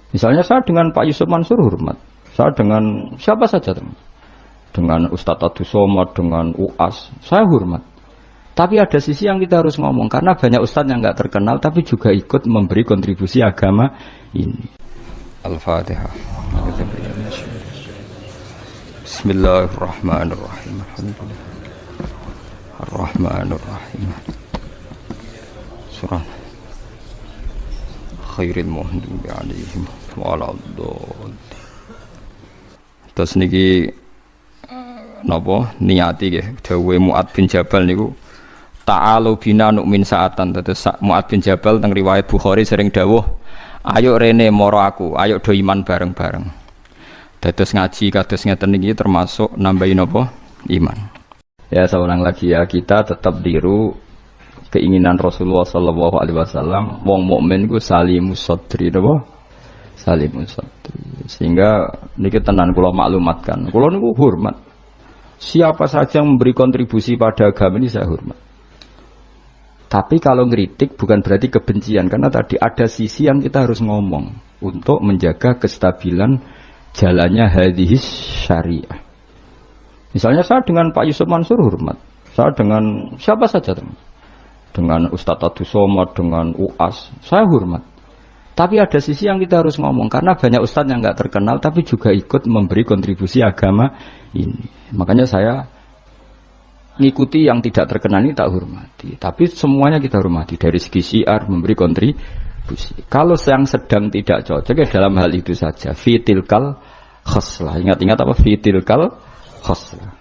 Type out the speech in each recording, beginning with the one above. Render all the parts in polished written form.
Misalnya saya dengan Pak Yusuf Mansur hormat, saya dengan siapa saja, dengan Ustadz Abdus Somad, dengan UAS, saya hormat. Tapi ada sisi yang kita harus ngomong, karena banyak ustadz yang nggak terkenal, tapi juga ikut memberi kontribusi agama ini. Al-Fatihah. Bismillahirrahmanirrahim. Ar-Rahmanirrahim. Surah Khairil Muhdubi alaihim waladhdallin. Terus niki napa niati nggih dawuhe Mu'adz bin Jabal niku ta'alu bina nu'min sa'atan. Terus Mu'adz bin Jabal teng riwayat Bukhari sering dawuh, ayo rene moro aku, ayo do iman bareng-bareng. Dados ngaji kados ngeten niki termasuk nambahin napa iman. Ya seorang lagi ya, kita tetap tiru keinginan Rasulullah sallallahu alaihi wasallam, wong mukmin ku salimus sadri napa? Salimus sadri. Sehingga niki tenan kula maklumatkan. Kula niku hormat. Siapa saja yang memberi kontribusi pada agama ini saya hormat. Tapi kalau ngeritik bukan berarti kebencian, karena tadi ada sisi yang kita harus ngomong untuk menjaga kestabilan jalannya hadhis syariah. Misalnya saya dengan Pak Yusuf Mansur hormat, saya dengan siapa saja, dengan Ustadz Abdus Somad, dengan UAS, saya hormat. Tapi ada sisi yang kita harus ngomong, karena banyak ustadz yang nggak terkenal, tapi juga ikut memberi kontribusi agama ini. Makanya saya ngikuti yang tidak terkenal ini tak hormati, tapi semuanya kita hormati dari segi syiar memberi kontribusi. Kalau yang sedang tidak cocok ya dalam hal itu saja, fitilkal khoslah. Ingat-ingat apa fitilkal khoslah.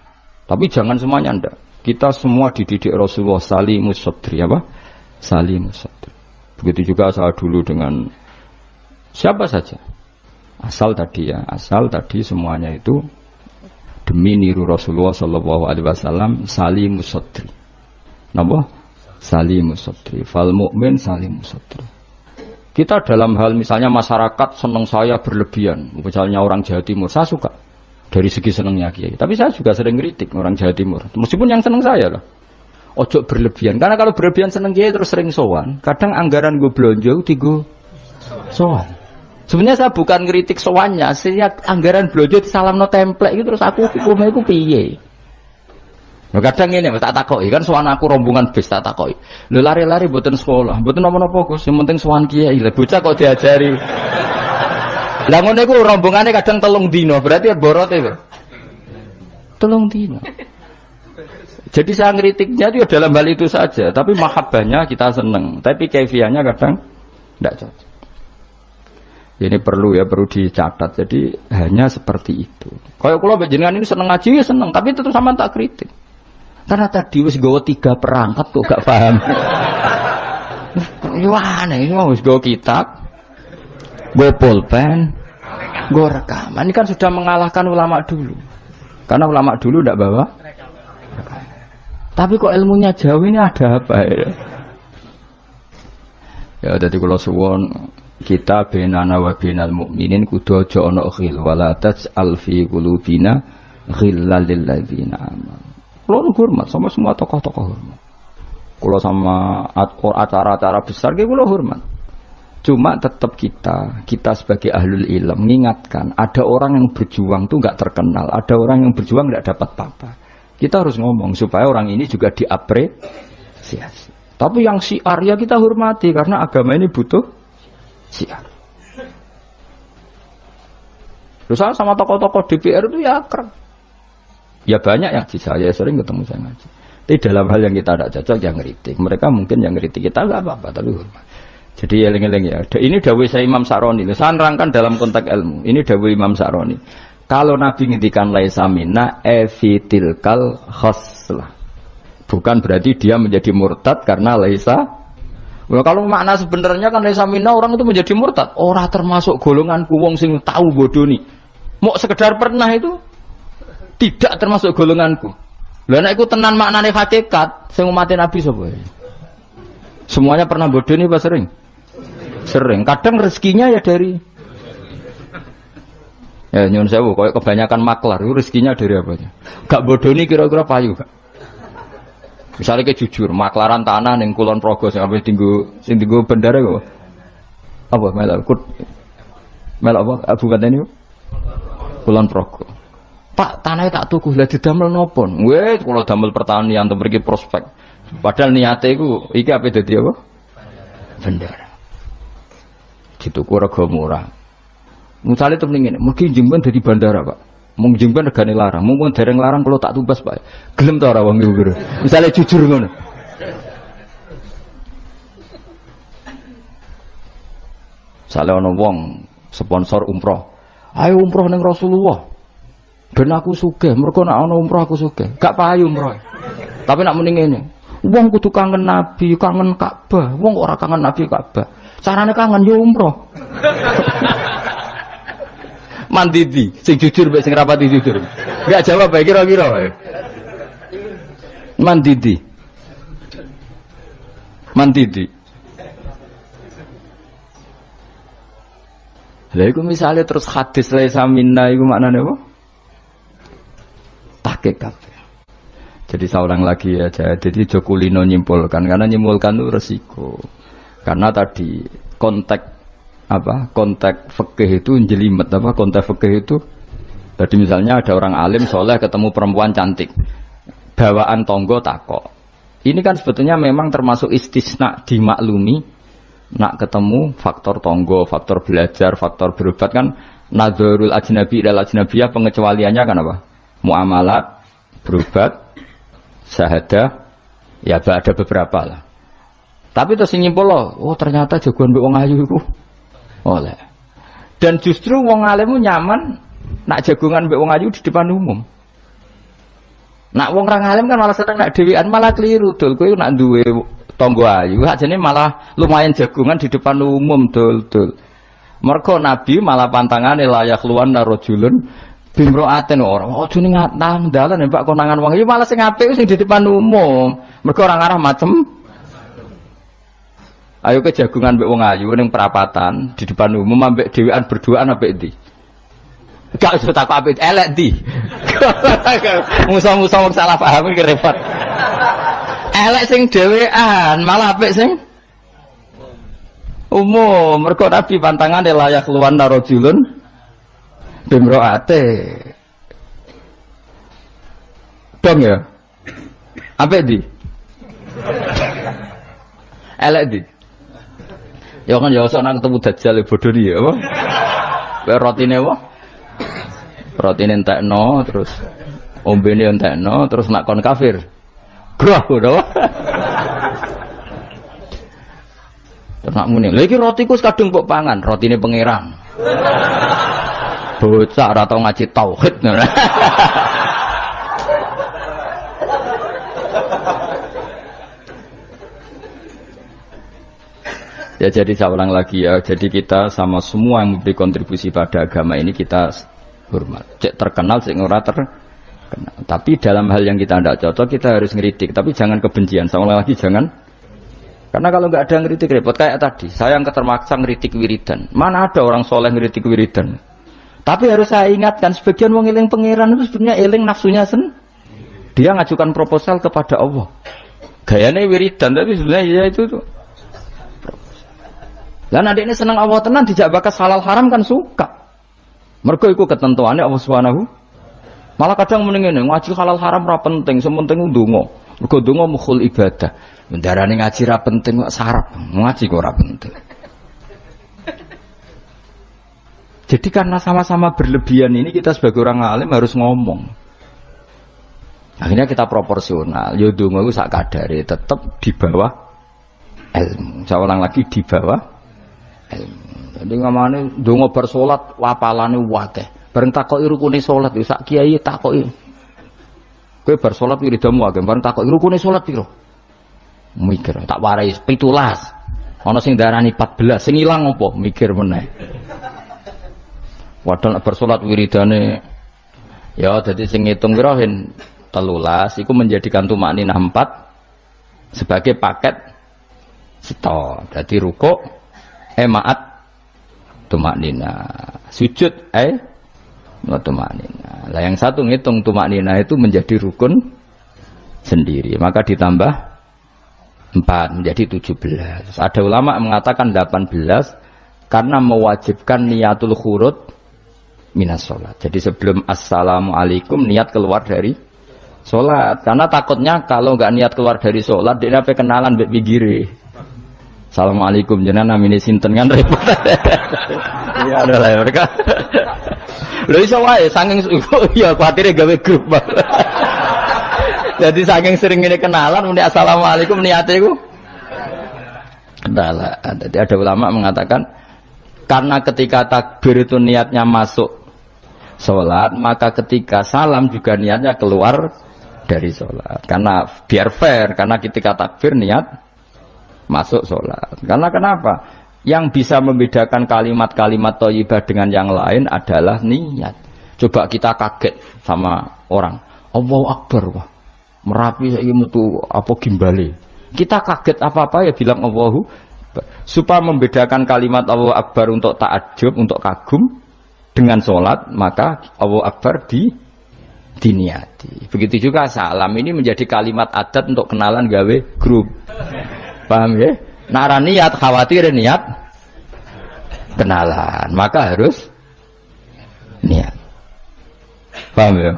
Tapi jangan semuanya ndak. Kita semua dididik Rasulullah salimus sadri apa? Salimus sadri. Begitu juga saya dulu dengan siapa saja. Asal tadi semuanya itu demi niru Rasulullah sallallahu alaihi wasallam salimus sadri. Napa? Salimus sadri. Fal mukmin salimus sadri. Kita dalam hal misalnya masyarakat senang saya berlebihan, misalnya orang Jawa Timur, saya suka dari segi senangnya kiai. Tapi saya juga sering kritik orang Jawa Timur, meskipun yang senang saya lah. Ojo berlebihan, karena kalau berlebihan senang kiai terus sering sowan. Kadang anggaran gue belanja tigo sowan. Sebenarnya saya bukan ngeritik sowannya, saya anggaran belanja disalamno template gitu terus aku hukumnya itu piye. Nah, kadang ini tak takoki kan sowan aku rombongan bis tak takoki. Lho lari-lari mboten sekolah, mboten napa-napa Gus, yang penting sowan kiai. Lah bocah kok diajari. Lah ngono iku rombongane kadang 3 dino, berarti borot itu. 3 dino. Jadi saya ngeritiknya itu dalam hal itu saja, tapi mahabbahnya kita seneng, tapi kaifiahnya kadang tidak cocok. Ini perlu dicatat. Jadi hanya seperti itu. Kalau jenengan ini seneng ngaji ya seneng, tapi tetap sama tak kritik. Karena tadi wis gawa 3 perangkat kok gak paham. Wah, ini wis gawa kitab, gawa pulpen, gawa rekaman. Ini kan sudah mengalahkan ulama dulu. Karena ulama dulu tidak bawa. Tapi kok ilmunya jauh ini ada apa ya? Ya jadi kalau suwon kita benana wa benal mukminin kudu aja ana khil wala taj'al fi qulubina ghillal lil ladzina amanu. Kulo hormat sama semua tokoh-tokoh hormat. Kulo sama acara-acara besar ki kulo hormat. Cuma tetap kita sebagai ahlul ilm mengingatkan ada orang yang berjuang tuh enggak terkenal, ada orang yang berjuang enggak dapat apa-apa. Kita harus ngomong supaya orang ini juga diapresiasi. Tapi yang syiar ya kita hormati karena agama ini butuh syiar. Terus sama tokoh-tokoh DPR itu ya keren. Ya banyak yang di saya sering ketemu saya ngaji. Tapi dalam hal yang kita tidak cocok yang ngeritik. Mereka mungkin yang ngeritik kita nggak apa-apa tapi hormat. Jadi eling-eling ya. Ini dawuh saya Imam Sa'roni. Saya nerangkan dalam konteks ilmu. Ini dawuh Imam Sa'roni. Kalau Nabi ngendikan laisa minna efitilkal khoslah. Bukan berarti dia menjadi murtad karena laisa. Well, kalau makna sebenarnya kan laisa minna orang itu menjadi murtad. Orang termasuk golonganku wong sing tahu bodoh nih. Mau sekedar pernah itu tidak termasuk golonganku. Lah nek iku tenan maknane hakikat sing umat Nabi sapa? Semuanya pernah bodoh nih Pak sering? Sering. Kadang rezekinya ya dari ya nyun sewu koyo kebanyakan maklar itu rezekinya dari apanya? Gak bodoh nih kira-kira payu gak? Misalnya kayak jujur, maklaran tanah ning Kulon Progo sing tinggu bendara kok. Apa malah Melok apa? Abu Katen niku. Kulon Progo. Pak, tanahnya tak tuku, lah didamel napa? Wes kula damel pertanian untuk mriki prospek. Padahal niate iku iki ape dadi apa? Bendera. Dituku rega murah. Misale temen ngene, mugi jemben dadi bandara, Pak. Mung jemben regane larang, mung dereng larang kula tak tumbas, Pak. Gelem ta ora wong iku? Misale jujur ngono. Misale ana wong sponsor umroh. Ayo umroh ning Rasulullah. Ben aku sugih, mergo nek ana umroh aku sugih. Gak payu umroh. Tapi nek muni ngene, wong kudu kangen Nabi, kangen Ka'bah. Wong ora kangen Nabi Ka'bah. Carane kangen yo umroh. Mandidi, sing jujur mbek sing rapati jujur. Enggak jawab bae kira-kira wae. Mandidi. Mandidi. Lha iku misale terus hadis laisa minna iku maknane apa? Pakai kabeh. Jadi saya ulang lagi ya, jadi Jokulino nyimpulkan karena nyimpulkan itu resiko. Karena tadi konteks fikih itu jelimet apa konteks fikih itu. Jadi misalnya ada orang alim soleh ketemu perempuan cantik, bawaan tonggo takok. Ini kan sebetulnya memang termasuk istisna dimaklumi. Nak ketemu faktor tonggo, faktor belajar, faktor berobat kan nadzarul ajnabi ilal ajnabiyah pengecualiannya kan apa? Muamalat, berobat, syahadah, ya ada beberapa lah. Tapi terus nyimpul loh, oh ternyata jagoan mbek wong ayu iku oleh. Dan justru wong alim nyaman nak jagongan mbek wong ayu di depan umum. Nak wong ra alim kan malah seneng nak dhewean malah keliru dul kowe nak duwe tangga ayu ajane malah lumayan jagongan di depan umum dul. Mergo Nabi malah pantangane layak luwan rajulun bimroaten ora ojo ning nang dalan Pak konangan wong iki malah sing apik sing di depan umum. Mergo ora ngarah macem. Ayo ke jagungan mbek wong ayu ning perapatan di depan umum ambek dhewean berduaan apik ndi? Gak usah tak apik elek ndi. Musa-musa wong salah paham iki repot. Elek sing dhewean malah apik sing umum. Mergo Nabi pantangane layak luwan rajulun bimroate dong ya apa di elek di ya kan ya usah ketemu dajjal bodoh dia apa rotine apa rotine entekno terus ombene entekno terus nak kon kafir grah ngono terus nak muni lha iki rotiku kadung kok pangan rotine pangeran bocah ora tau ngaji tauhid. Ya jadi saya ulang lagi ya. Jadi kita sama semua yang memberi kontribusi pada agama ini kita hormat. Cek terkenal, cek ora terkenal. Tapi dalam hal yang kita tidak cocok kita harus ngeritik. Tapi jangan kebencian. Saya ulang lagi jangan. Karena kalau nggak ada ngeritik repot kayak tadi. Saya yang ketermaksa ngeritik wiridan. Mana ada orang soleh ngeritik wiridan? Tapi harus saya ingatkan sebagian wong eling pangeran itu sebenarnya eling nafsunya dia ngajukan proposal kepada Allah. Gayanya wiridan tapi sebenarnya ya itu tuh. Lah nek ini seneng Allah tenan dijak bakas halal haram kan suka. Mergo iku ketentuannya Allah Subhanahu. Malah kadang mending ngene ngaji halal haram ora penting, sementing ndonga. Mergo ndonga mukhul ibadah. Mendarane ngaji ra penting kok sarap. Ngaji kok ora penting. Jadi karena sama-sama berlebihan ini kita sebagai orang alim harus ngomong. Akhirnya kita proporsional. Yo donga iku sak kadare tetap di bawah ilmu. Saya ulang lagi di bawah ilmu. Jadi ngamane donga bar salat wapalane akeh. Bareng takoki rukune salat yo sak kiai takoki. Kowe bar salat wiridamu akeh, bareng takoki rukune salat piro? Mikir tak warai 17. Ana sing darani 14, sing ilang apa? Mikir meneh. Padahal bersolat wiridane ya jadi sing ngitung pira 13 iku menjadikan tumakninah 4 sebagai paket seto. Jadi rukuk maat tumakninah, sujud tumakninah. Lah yang satu ngitung tumakninah itu menjadi rukun sendiri, maka ditambah 4 menjadi 17. Ada ulama mengatakan 18 Karena mewajibkan niatul khurud minas sholat. Jadi sebelum assalamualaikum niat keluar dari sholat. Karena takutnya kalau nggak niat keluar dari sholat, dia apa kenalan mbek pinggire. Assalamualaikum jenengan namine sinten kan repot. Iya ada lah mereka. Lho iso wae saking ya kuatire gawe grup. Jadi saking sering ini kenalan muni assalamualaikum niate iku kenalan. Jadi ada ulama mengatakan karena ketika takbir itu niatnya masuk sholat, maka ketika salam juga niatnya keluar dari sholat. Karena biar fair, karena ketika takbir niat masuk sholat. Karena kenapa? Yang bisa membedakan kalimat-kalimat thayyibah dengan yang lain adalah niat. Coba kita kaget sama orang, Allahu Akbar, wah Merapi saiki metu apa gimbale. Kita kaget apa-apa ya bilang Allahu Akbar. Supaya membedakan kalimat Allahu Akbar untuk ta'ajub, untuk kagum dengan sholat, maka Allahu Akbar diniati. Begitu juga salam ini menjadi kalimat adat untuk kenalan gawe grup. Paham ya? Nara niat khawatir niat kenalan, maka harus niat. Paham ya?